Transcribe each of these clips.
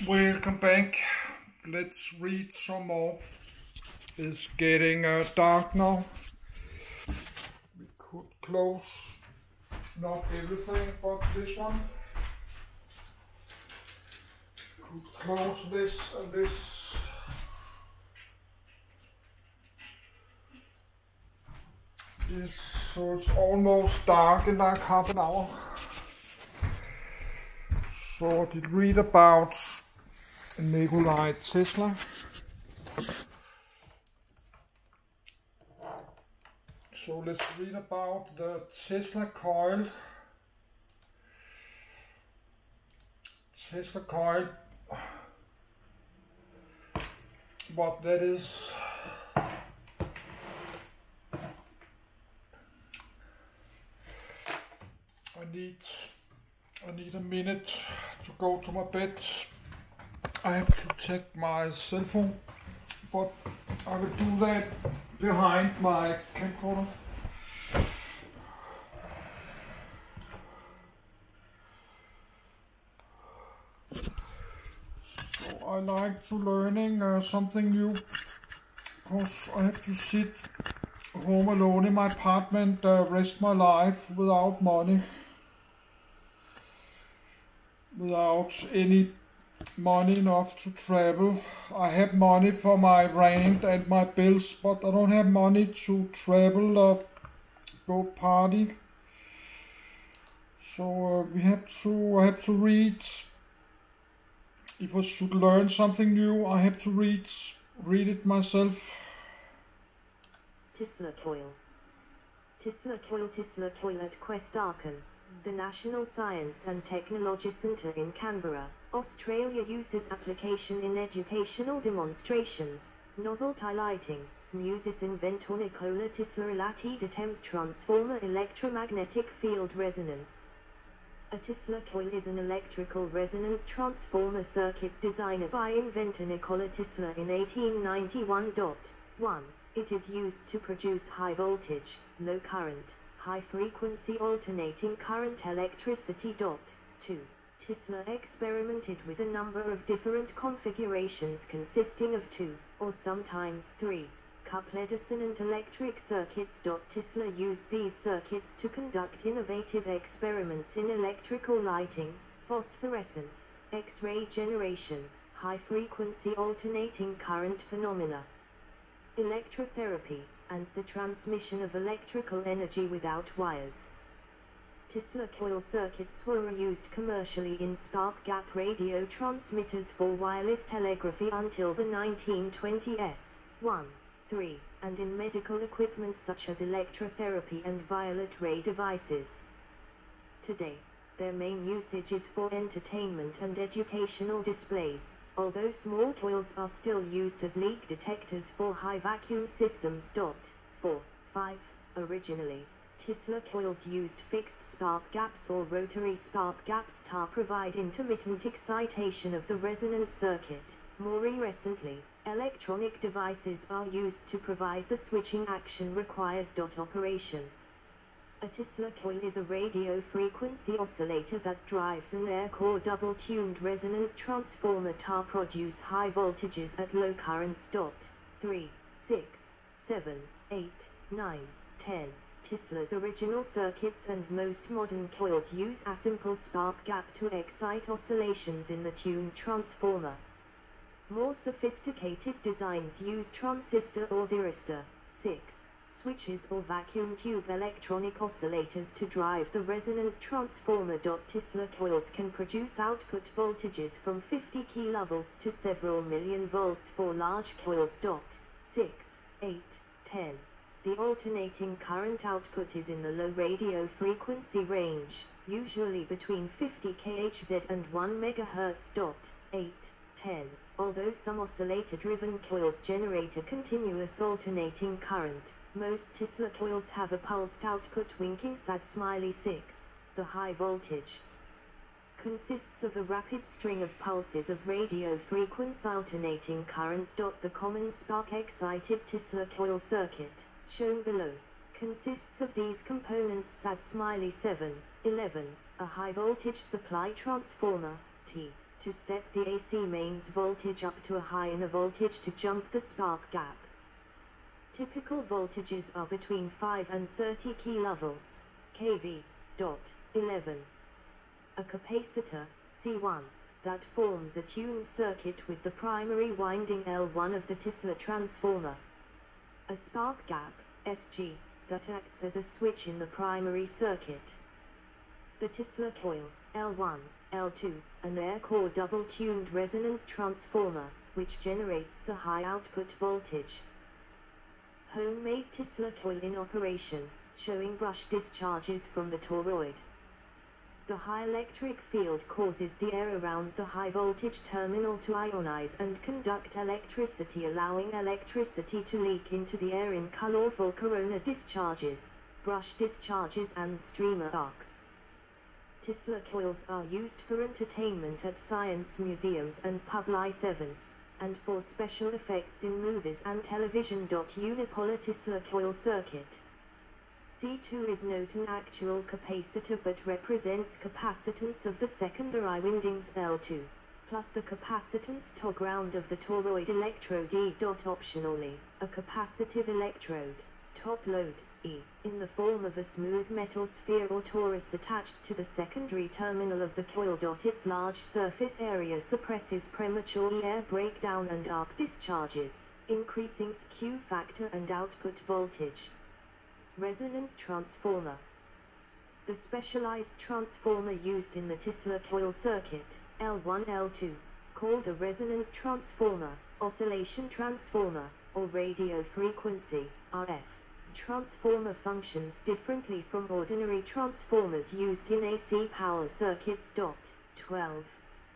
Welcome back. Let's read some more. It's getting dark now. We could close not everything but this one. Could close this and this. Yes, so it's almost dark in like half an hour. So I did read about Nikola Tesla. So let's read about the Tesla coil. Tesla coil. What that is. I need a minute to go to my bed. I have to check my cell phone, but I will do that behind my camcorder. So I like to learning something new, because I have to sit home alone in my apartment rest my life without money. Without any money enough to travel. I have money for my rent and my bills, but I don't have money to travel or go party. So I have to read. If I should learn something new, I have to read it myself. Tesla Coil. Tesla Coil at Quest Archon. The National Science and Technology Centre in Canberra, Australia uses application in educational demonstrations, novelty lighting, muses inventor Nikola Tesla Elati attempts transformer electromagnetic field resonance. A Tesla coil is an electrical resonant transformer circuit designed by inventor Nikola Tesla in 1891. 1. It is used to produce high voltage, low current, high-frequency alternating current electricity. 2. Tesla experimented with a number of different configurations consisting of 2, or sometimes 3, coupled Edison electric circuits. Tesla used these circuits to conduct innovative experiments in electrical lighting, phosphorescence, X-ray generation, high-frequency alternating current phenomena, electrotherapy, and the transmission of electrical energy without wires. Tesla coil circuits were used commercially in spark gap radio transmitters for wireless telegraphy until the 1920s. 1, 3, and in medical equipment such as electrotherapy and violet ray devices. Today, their main usage is for entertainment and educational displays, although small coils are still used as leak detectors for high vacuum systems. 4, 5. Originally, Tesla coils used fixed spark gaps or rotary spark gaps to provide intermittent excitation of the resonant circuit. More recently, electronic devices are used to provide the switching action required. Operation. A Tesla coil is a radio frequency oscillator that drives an air-core double-tuned resonant transformer to produce high voltages at low currents. 3, 6, 7, 8, 9, 10. Tesla's original circuits and most modern coils use a simple spark gap to excite oscillations in the tuned transformer. More sophisticated designs use transistor or thyristor 6 switches or vacuum tube electronic oscillators to drive the resonant transformer. Tesla coils can produce output voltages from 50 kilovolts to several million volts for large coils. 6, 8, 10. The alternating current output is in the low radio frequency range, usually between 50 kHz and 1 MHz. 8, 10. Although some oscillator-driven coils generate a continuous alternating current, most Tesla coils have a pulsed output winking sad smiley 6. The high voltage consists of a rapid string of pulses of radio frequency alternating current. The common spark-excited Tesla coil circuit, shown below, consists of these components: sad smiley 7, 11, a high voltage supply transformer, T, to step the AC mains voltage up to a high inner voltage to jump the spark gap. Typical voltages are between 5 and 30 kV, kV. 11. A capacitor, C1, that forms a tuned circuit with the primary winding L1 of the Tesla transformer. A spark gap, SG, that acts as a switch in the primary circuit. The Tesla coil, L1, L2, an air core double-tuned resonant transformer, which generates the high output voltage. Homemade Tesla coil in operation, showing brush discharges from the toroid. The high electric field causes the air around the high voltage terminal to ionize and conduct electricity, allowing electricity to leak into the air in colorful corona discharges, brush discharges and streamer arcs. Tesla coils are used for entertainment at science museums and public events, and for special effects in movies and television. Unipolar Tesla coil circuit. C2 is not an actual capacitor but represents capacitance of the secondary windings L2, plus the capacitance to ground of the toroid electrode E. Optionally, a capacitive electrode, top load, E, in the form of a smooth metal sphere or torus attached to the secondary terminal of the coil. Its large surface area suppresses premature air breakdown and arc discharges, increasing the Q factor and output voltage. Resonant transformer. The specialized transformer used in the Tesla coil circuit, L1 L2, called a resonant transformer, oscillation transformer, or radio frequency, RF. Transformer functions differently from ordinary transformers used in AC power circuits. 12,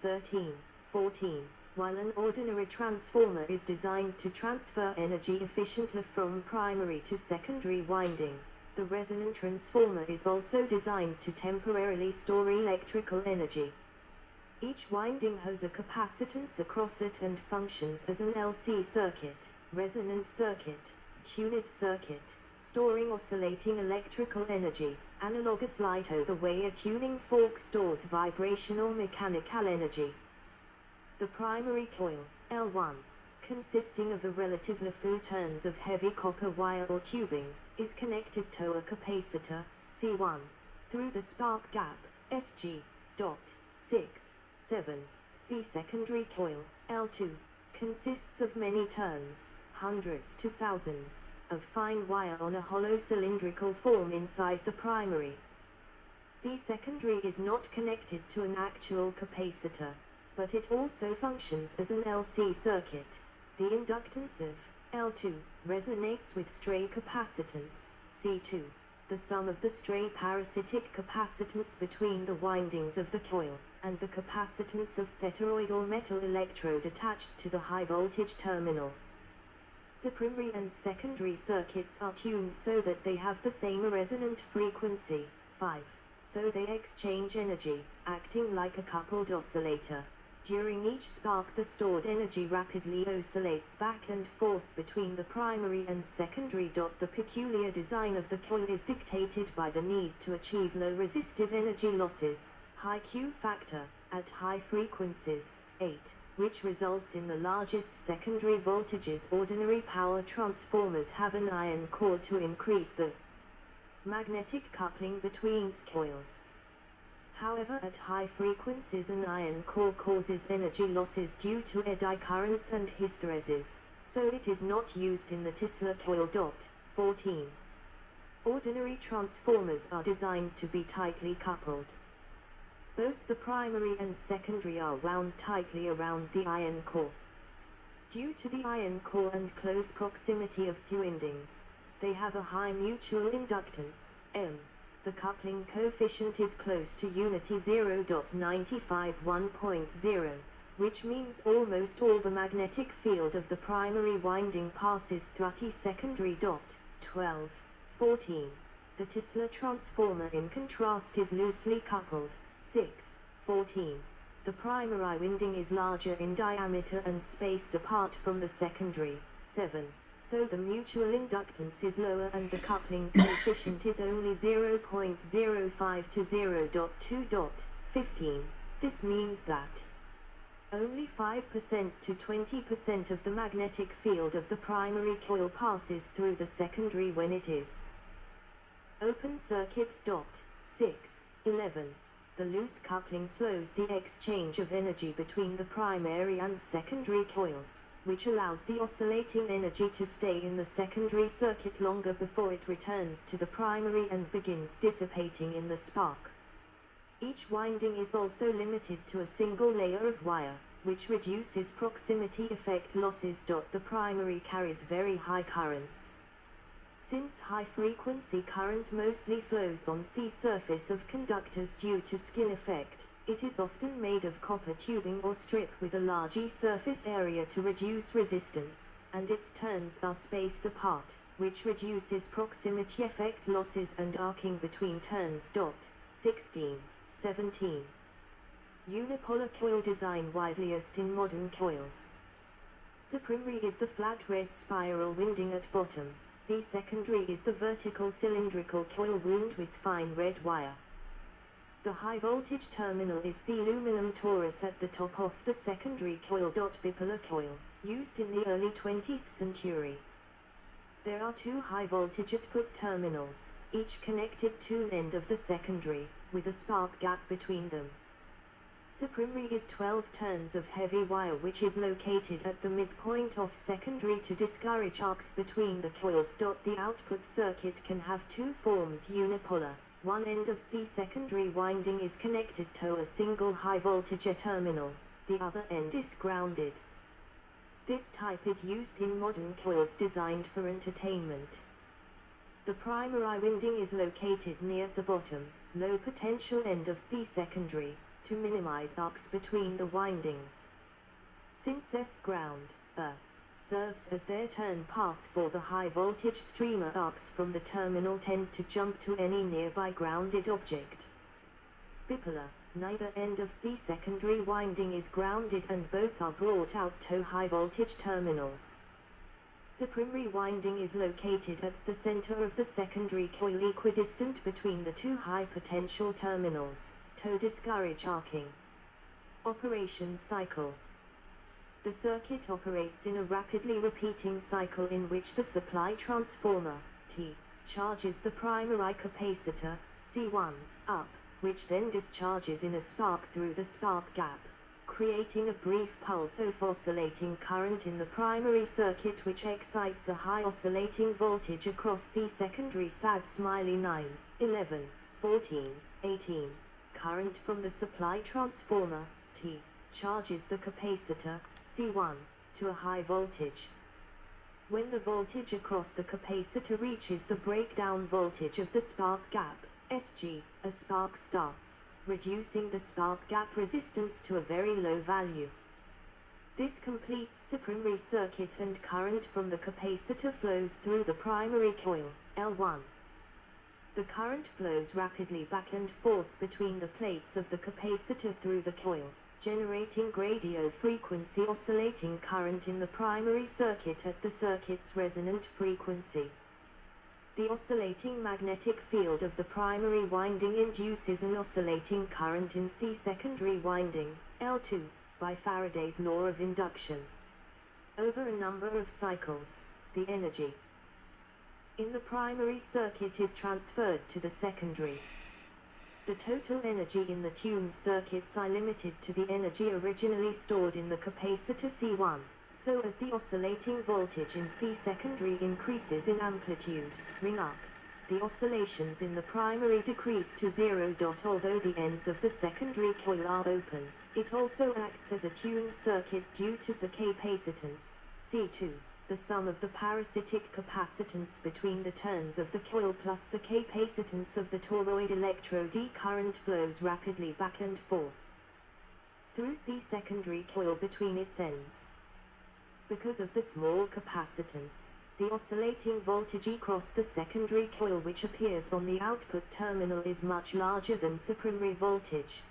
13, 14. While an ordinary transformer is designed to transfer energy efficiently from primary to secondary winding, the resonant transformer is also designed to temporarily store electrical energy. Each winding has a capacitance across it and functions as an LC circuit, resonant circuit, tuned circuit, storing oscillating electrical energy, analogous to the way a tuning fork stores vibrational mechanical energy. The primary coil, L1, consisting of a relatively few turns of heavy copper wire or tubing, is connected to a capacitor, C1, through the spark gap, SG. 6, 7. The secondary coil, L2, consists of many turns, hundreds to thousands, of fine wire on a hollow cylindrical form inside the primary. The secondary is not connected to an actual capacitor, but it also functions as an LC circuit. The inductance of L2 resonates with stray capacitance, C2, the sum of the stray parasitic capacitance between the windings of the coil, and the capacitance of toroidal metal electrode attached to the high voltage terminal. The primary and secondary circuits are tuned so that they have the same resonant frequency, 5, so they exchange energy, acting like a coupled oscillator. During each spark the stored energy rapidly oscillates back and forth between the primary and secondary. The peculiar design of the coil is dictated by the need to achieve low resistive energy losses, high Q factor, at high frequencies, 8, which results in the largest secondary voltages. Ordinary power transformers have an iron core to increase the magnetic coupling between coils. However, at high frequencies an iron core causes energy losses due to eddy currents and hysteresis, so it is not used in the Tesla coil. 14. Ordinary transformers are designed to be tightly coupled. Both the primary and secondary are wound tightly around the iron core. Due to the iron core and close proximity of windings, they have a high mutual inductance, M. The coupling coefficient is close to unity 0.95 1.0, which means almost all the magnetic field of the primary winding passes through the secondary. 12, 14. The Tesla transformer in contrast is loosely coupled, 6, 14. The primary winding is larger in diameter and spaced apart from the secondary, 7. So the mutual inductance is lower and the coupling coefficient is only 0.05 to 0.2. 15. This means that Only 5% to 20% of the magnetic field of the primary coil passes through the secondary when it is open circuit. 6.11. The loose coupling slows the exchange of energy between the primary and secondary coils, which allows the oscillating energy to stay in the secondary circuit longer before it returns to the primary and begins dissipating in the spark. Each winding is also limited to a single layer of wire, which reduces proximity effect losses. The primary carries very high currents. Since high-frequency current mostly flows on the surface of conductors due to skin effect, it is often made of copper tubing or strip with a large surface area to reduce resistance, and its turns are spaced apart, which reduces proximity effect losses and arcing between turns. 16.17. Unipolar coil design wideliest in modern coils. The primary is the flat red spiral winding at bottom. The secondary is the vertical cylindrical coil wound with fine red wire. The high voltage terminal is the aluminum torus at the top of the secondary coil. Bipolar coil, used in the early 20th century. There are two high voltage output terminals, each connected to an end of the secondary, with a spark gap between them. The primary is 12 turns of heavy wire which is located at the midpoint of secondary to discourage arcs between the coils. The output circuit can have two forms: unipolar. One end of the secondary winding is connected to a single high voltage terminal, the other end is grounded. This type is used in modern coils designed for entertainment. The primary winding is located near the bottom, low potential end of the secondary, to minimize arcs between the windings. Since ground, earth, serves as their turn path for the high voltage streamer, arcs from the terminal tend to jump to any nearby grounded object. Bipolar, neither end of the secondary winding is grounded and both are brought out to high voltage terminals. The primary winding is located at the center of the secondary coil, equidistant between the two high potential terminals, to discourage arcing. Operation cycle. The circuit operates in a rapidly repeating cycle in which the supply transformer, T, charges the primary capacitor, C1, up, which then discharges in a spark through the spark gap, creating a brief pulse of oscillating current in the primary circuit which excites a high oscillating voltage across the secondary. Sad smiley 9, 11, 14, 18. Current from the supply transformer, T, charges the capacitor, C1, to a high voltage. When the voltage across the capacitor reaches the breakdown voltage of the spark gap, SG, a spark starts, reducing the spark gap resistance to a very low value. This completes the primary circuit and current from the capacitor flows through the primary coil, L1. The current flows rapidly back and forth between the plates of the capacitor through the coil, generating radio frequency oscillating current in the primary circuit at the circuit's resonant frequency. The oscillating magnetic field of the primary winding induces an oscillating current in the secondary winding, L2, by Faraday's law of induction. Over a number of cycles, the energy in the primary circuit is transferred to the secondary. The total energy in the tuned circuits are limited to the energy originally stored in the capacitor C1, so as the oscillating voltage in the secondary increases in amplitude, ring up, the oscillations in the primary decrease to 0. Although the ends of the secondary coil are open, it also acts as a tuned circuit due to the capacitance, C2. The sum of the parasitic capacitance between the turns of the coil plus the capacitance of the toroid electrode. Current flows rapidly back and forth through the secondary coil between its ends. Because of the small capacitance, the oscillating voltage across the secondary coil which appears on the output terminal is much larger than the primary voltage.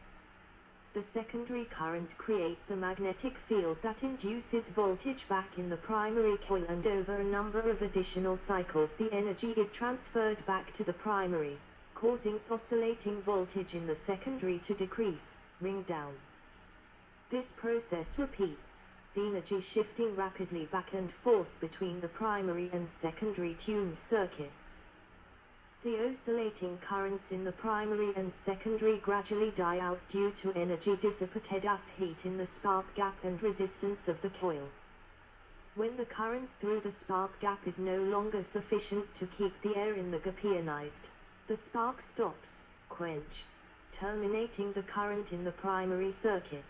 The secondary current creates a magnetic field that induces voltage back in the primary coil, and over a number of additional cycles the energy is transferred back to the primary, causing oscillating voltage in the secondary to decrease, ring down. This process repeats, the energy shifting rapidly back and forth between the primary and secondary tuned circuits. The oscillating currents in the primary and secondary gradually die out due to energy dissipated as heat in the spark gap and resistance of the coil. When the current through the spark gap is no longer sufficient to keep the air in the gap ionized, the spark stops, quenches, terminating the current in the primary circuit.